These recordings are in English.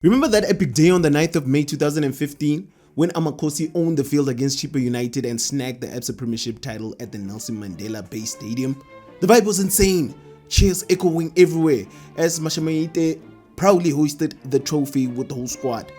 Remember that epic day on the 9th of May 2015 when Amakhosi owned the field against Chippa United and snagged the Absa Premiership title at the Nelson Mandela Bay Stadium? The vibe was insane, cheers echoing everywhere as Mashamaite proudly hoisted the trophy with the whole squad.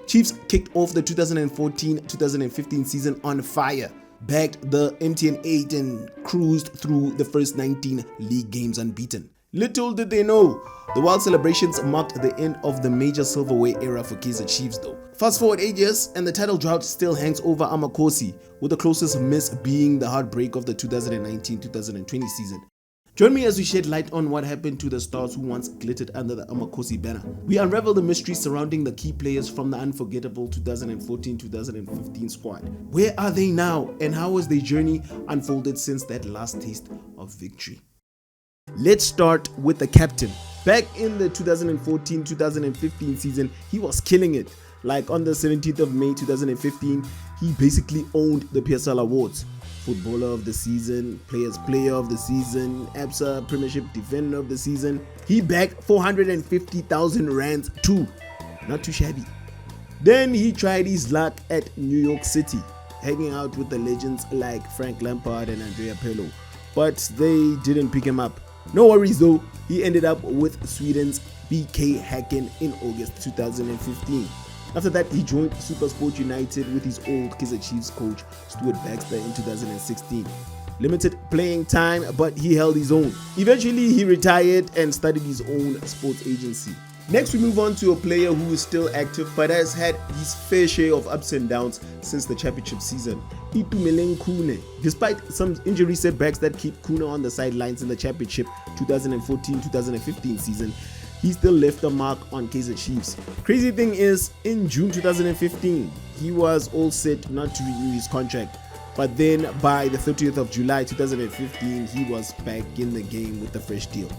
Chiefs kicked off the 2014-2015 season on fire, bagged the MTN 8 and cruised through the first 19 league games unbeaten. Little did they know, the wild celebrations marked the end of the major silverware era for Kaizer Chiefs though. Fast forward 8 years and the title drought still hangs over Amakhosi, with the closest miss being the heartbreak of the 2019-2020 season. Join me as we shed light on what happened to the stars who once glittered under the Amakhosi banner. We unravel the mysteries surrounding the key players from the unforgettable 2014-2015 squad. Where are they now and how has their journey unfolded since that last taste of victory? Let's start with the captain. Back in the 2014-2015 season, he was killing it. Like on the 17th of May 2015, he basically owned the PSL awards. Footballer of the season, Players Player of the season, Absa Premiership Defender of the season. He bagged 450,000 rands too. Not too shabby. Then he tried his luck at New York City, hanging out with the legends like Frank Lampard and Andrea Pirlo. But they didn't pick him up. No worries though, he ended up with Sweden's BK Häcken in August 2015. After that, he joined SuperSport United with his old Kaizer Chiefs coach Stuart Baxter in 2016. Limited playing time, but he held his own. Eventually, he retired and started his own sports agency. Next, we move on to a player who is still active but has had his fair share of ups and downs since the championship season. Itumeleng Khune. Despite some injury setbacks that keep Khune on the sidelines in the championship 2014-2015 season, he still left a mark on Kaizer Chiefs. Crazy thing is, in June 2015, he was all set not to renew his contract. But then by the 30th of July 2015, he was back in the game with a fresh deal.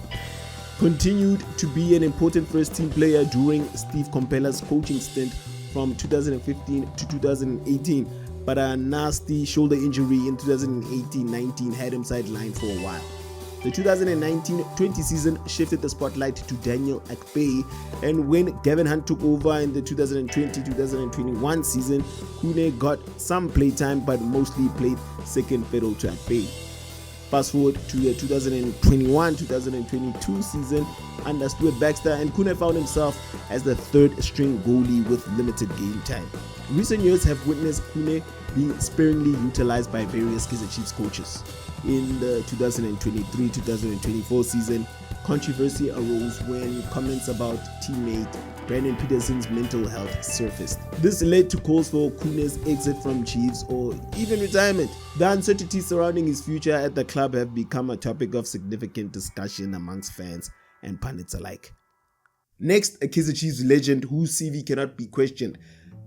Continued to be an important first team player during Steve Compella's coaching stint from 2015 to 2018, but a nasty shoulder injury in 2018-19 had him sidelined for a while. The 2019-20 season shifted the spotlight to Daniel Akpeyi, and when Gavin Hunt took over in the 2020-2021 season, Khune got some playtime but mostly played second fiddle to Akpeyi. Fast forward to the 2021-2022 season under Stuart Baxter, and Khune found himself as the third string goalie with limited game time. Recent years have witnessed Khune being sparingly utilized by various Kaizer Chiefs coaches. In the 2023-2024 season, controversy arose when comments about teammate Brandon Peterson's mental health surfaced. This led to calls for Khune's exit from Chiefs or even retirement. The uncertainties surrounding his future at the club have become a topic of significant discussion amongst fans and pundits alike. Next, a Kaizer Chiefs legend whose CV cannot be questioned.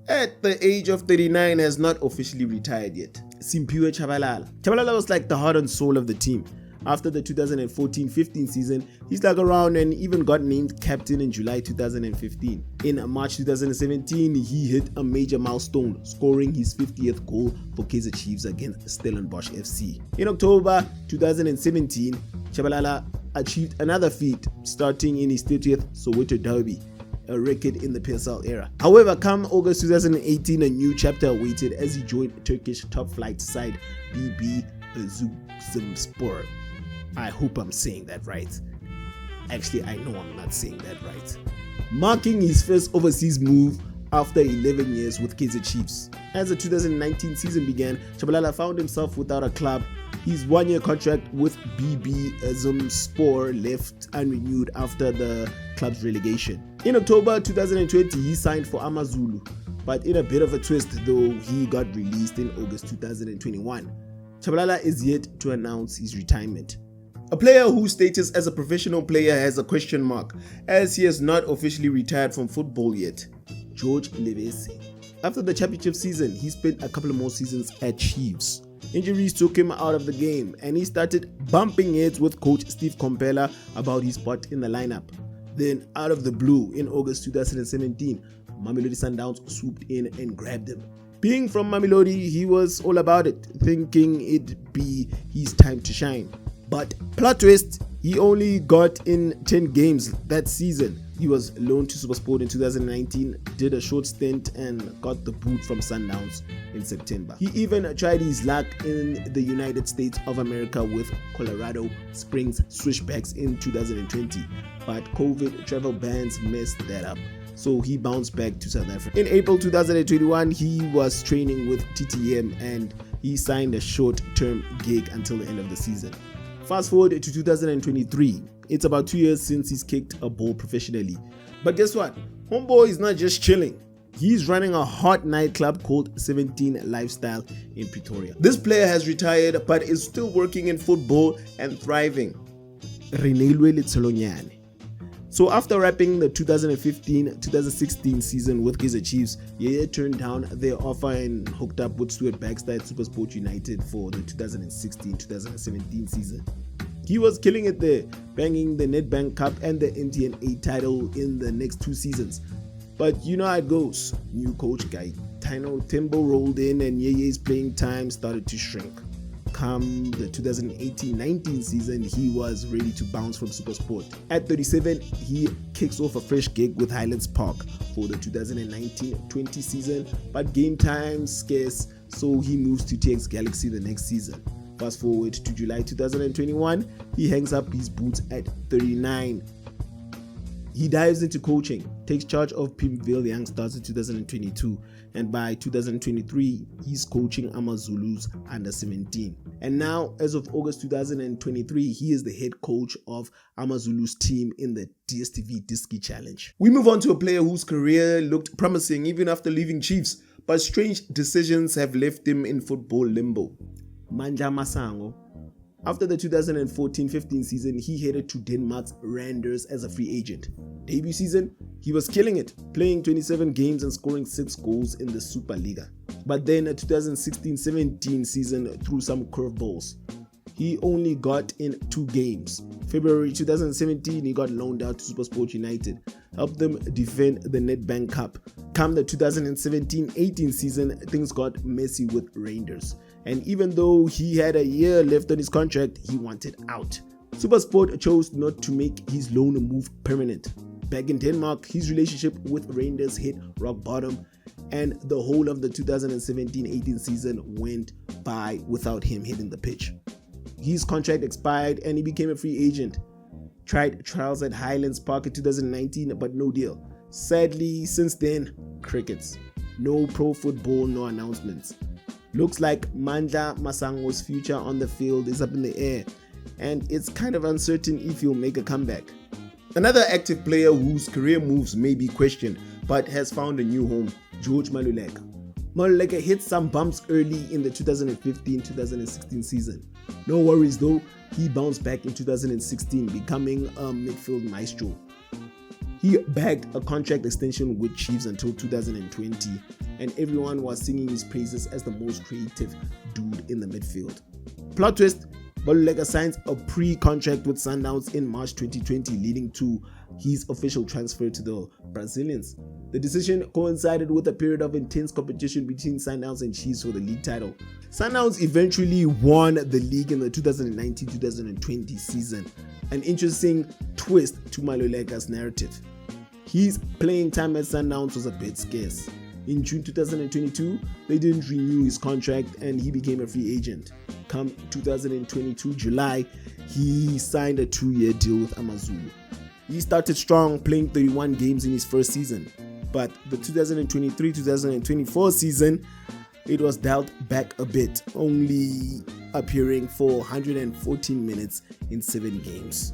At the age of 39, has not officially retired yet. Simphiwe Tshabalala. Tshabalala was like the heart and soul of the team. After the 2014-15 season, he stuck around and even got named captain in July 2015. In March 2017, he hit a major milestone, scoring his 50th goal for Kaizer Chiefs against Stellenbosch FC. In October 2017, Tshabalala achieved another feat, starting in his 30th Soweto derby, a record in the PSL era. However, come August 2018, a new chapter awaited as he joined Turkish top flight side BB Spor. I hope I'm saying that right. Actually, I know I'm not saying that right. Marking his first overseas move after 11 years with Kaizer Chiefs. As the 2019 season began, Tshabalala found himself without a club. His one-year contract with BB Spor left unrenewed after the club's relegation. In October 2020, he signed for AmaZulu, but in a bit of a twist though, he got released in August 2021. Tshabalala is yet to announce his retirement. A player whose status as a professional player has a question mark, as he has not officially retired from football yet. George Levese. After the championship season, he spent a couple of more seasons at Chiefs. Injuries took him out of the game, and he started bumping heads with coach Steve Compella about his spot in the lineup. Then, out of the blue, in August 2017, Mamelodi Sundowns swooped in and grabbed him. Being from Mamelodi, he was all about it, thinking it'd be his time to shine. But plot twist, he only got in 10 games that season. He was loaned to SuperSport in 2019, did a short stint and got the boot from Sundowns in September. He even tried his luck in the United States of America with Colorado Springs Switchbacks in 2020, but COVID travel bans messed that up. So he bounced back to South Africa. In April 2021, he was training with TTM and he signed a short-term gig until the end of the season. Fast forward to 2023. It's about 2 years since he's kicked a ball professionally. But guess what? Homeboy is not just chilling. He's running a hot nightclub called 17 Lifestyle in Pretoria. This player has retired but is still working in football and thriving. Renelwe Letsolonyane. So after wrapping the 2015-2016 season with Kaizer Chiefs, Yeye turned down their offer and hooked up with Stuart Baxter at SuperSport United for the 2016-2017 season. He was killing it there, banging the Nedbank Cup and the MTN 8 title in the next 2 seasons. But you know how it goes. New coach guy Tino Tembo rolled in and Yeye's playing time started to shrink. Come the 2018-19 season, he was ready to bounce from SuperSport. At 37, he kicks off a fresh gig with Highlands Park for the 2019-20 season, but game time scarce, so he moves to TX Galaxy the next season. Fast forward to July 2021, he hangs up his boots at 39. He dives into coaching, takes charge of Pimville Young Stars in 2022, and by 2023, he's coaching AmaZulu's under 17. And now, as of August 2023, he is the head coach of AmaZulu's team in the DStv Diski Challenge. We move on to a player whose career looked promising even after leaving Chiefs, but strange decisions have left him in football limbo. Mandla Masango. After the 2014-15 season, he headed to Denmark's Randers as a free agent. Debut season, he was killing it, playing 27 games and scoring 6 goals in the Superliga. But then a 2016-17 season threw some curveballs. He only got in 2 games. February 2017, he got loaned out to SuperSport United, helped them defend the Nedbank Cup. Come the 2017-18 season, things got messy with Rangers. And even though he had a year left on his contract, he wanted out. SuperSport chose not to make his loan move permanent. Back in Denmark, his relationship with Rangers hit rock bottom, and the whole of the 2017-18 season went by without him hitting the pitch. His contract expired and he became a free agent. Tried trials at Highlands Park in 2019, but no deal. Sadly, since then, crickets. No pro football, no announcements. Looks like Mandla Masango's future on the field is up in the air, and it's kind of uncertain if he'll make a comeback. Another active player whose career moves may be questioned, but has found a new home, George Maluleka. Maluleka hit some bumps early in the 2015-2016 season. No worries though, he bounced back in 2016, becoming a midfield maestro. He bagged a contract extension with Chiefs until 2020, and everyone was singing his praises as the most creative dude in the midfield. Plot twist, Maluleka signs a pre-contract with Sundowns in March 2020, leading to his official transfer to the Brazilians. The decision coincided with a period of intense competition between Sundowns and Chiefs for the league title. Sundowns eventually won the league in the 2019-2020 season, an interesting twist to Maluleka's narrative. His playing time at Sundowns was a bit scarce. In June 2022, they didn't renew his contract and he became a free agent. Come 2022 July, he signed a 2-year deal with AmaZulu. He started strong, playing 31 games in his first season. But the 2023-2024 season, it was dialed back a bit, only appearing for 114 minutes in 7 games.